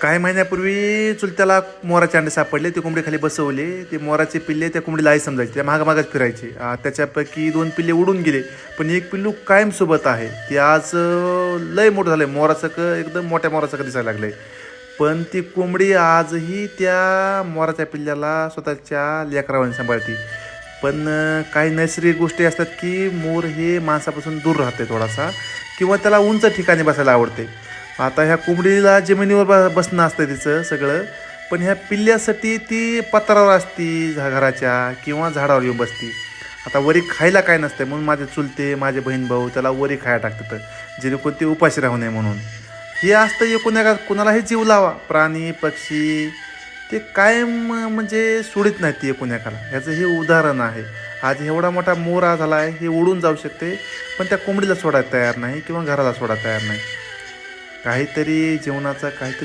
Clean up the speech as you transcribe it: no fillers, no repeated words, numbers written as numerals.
काही महिन्यापूर्वी चुलत्याला मोराचे अंडे सापडले. ते कोंबडी खाली बसवले. ते मोराचे पिल्ले त्या कोंबडीला आई समजायचे. त्या मागच फिरायचे. त्याच्यापैकी 2 पिल्ले उडून गेले, पण एक पिल्लू कायम सोबत आहे. ते आज लय मोठं झालं आहे, मोराचं एकदम मोठ्या मोराचं दिसायला लागलं आहे. पण ती कोंबडी आजही त्या मोराच्या पिल्ल्याला स्वतःच्या लेकरावाने सांभाळते. पण काही नैसर्गिक गोष्टी असतात की मोर हे माणसापासून दूर राहते थोडासा, किंवा त्याला उंच ठिकाणी बसायला आवडते. आता ह्या कोंबडीला जमिनीवर बसणं असतं तिचं सगळं, पण ह्या पिल्ल्यासाठी ती पत्रावर असती घराच्या, किंवा झाडावर येऊन बसती. आता वरी खायला काय नसतं म्हणून माझे चुलते, माझे बहीण भाऊ त्याला वरी खायला टाकतात, जेणेकरून ते उपाशी राहू नये म्हणून. हे असतं कुणालाही जीव लावा, प्राणी पक्षी ते कायम म्हणजे सोडित नाहीत ती एकाला. ह्याचं हे उदाहरण आहे. आज एवढा मोठा मोर झाला आहे, हे उडून जाऊ शकते, पण त्या कोंबडीला सोडायला तयार नाही, किंवा घराला सोडायला तयार नाही. काहीतरी जीवनाचा काहीतरी